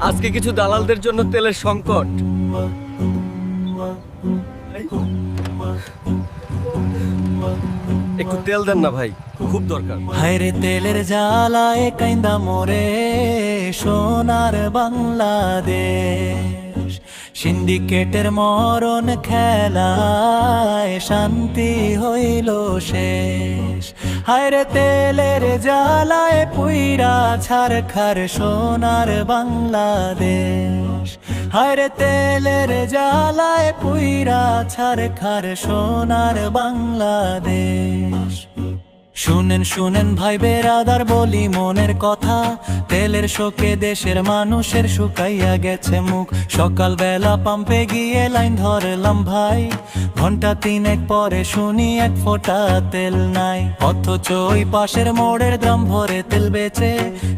আজকে কিছু দালালদের জন্য তেলের সংকট। একটু তেল দেন না ভাই, খুব দরকার। হায়রে তেলের জ্বালায় কাইন্দা মোরে সোনার বাংলাদেশ, সিন্ডিকেটের মরণ খেলায় শান্তি হইল শেষ। হায়রে তেলের জ্বালায় পুইরা ছারখার সোনার বাংলাদেশ, হায়রে তেলের জ্বালায় পুইরা ছারখার সোনার বাংলাদেশ। শুনেন শুনেন ভাই বেরাদার বলি মনের কথা, তেলের শোকে দেশের মানুষের শুকাইয়া গেছে মুখ। সকালবেলা পাম্পে গিয়ে লাইন ধরলাম ভাই, ঘন্টা তিনেক পরে শুনি এক ফোঁটা তেল নাই। অথচ ওই পাশের মোড়ের ড্রাম ভরে তেল বেচে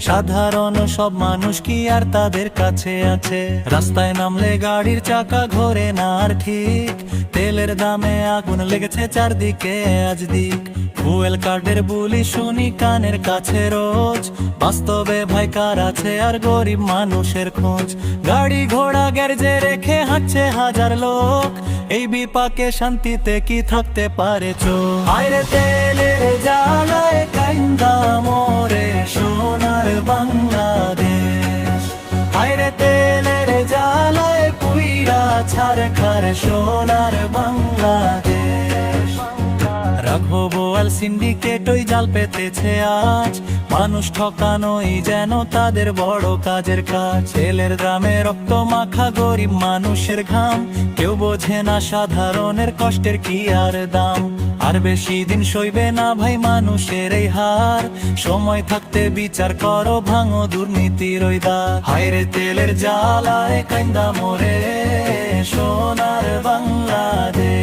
সাধারণ সব মানুষ কি আর তাদের কাছে আছে? রাস্তায় নামলে গাড়ির চাকা ঘোরে না আর ঠিক, তেলের দামে আগুন লেগেছে চারদিকে আজ দিক। ফুয়েল কার্ডের বুলি শুনি কানের কাছে রোজ, বাস্তবে ভাই কার আছে আর গরিব মানুষের খোঁজ? গাড়ি ঘোড়া গ্যারেজে রেখে হাঁটছে হাজার লোক, এই বিপাকে শান্তিতে কি থাকতে পারে চোখ? হায়রে তেলের জ্বালায় কাইন্দা মোরে সোনার বাংলাদেশ, হায়রে তেলের জ্বালায় পুইরা ছারখার সোনার বাংলাদেশ। রাঘব বোয়াল সিন্ডিকেট ওই জাল পেতেছে আজ, মানুষ ঠকানোই যেন তাদের বড় কাজের কাজ। তেলের দামে রক্ত মাখা গরিব মানুষের ঘাম, কেউ বোঝে না সাধারণের কষ্টের কি আর দাম। আর বেশি দিন সইবে না ভাই মানুষের এই হার, সময় থাকতে বিচার করো ভাঙো দুর্নীতির ওই দ্বার। হায়রে তেলের জ্বালায় কাইন্দা মোরে সোনার বাংলাদেশ,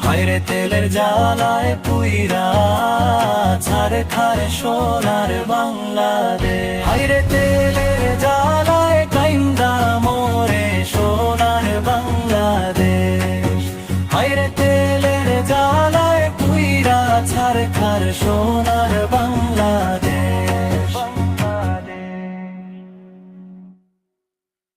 হায়রে তেলের জ্বালায় পুইরা ছারখার সোনার বাংলাদেশ। হায়রে তেলের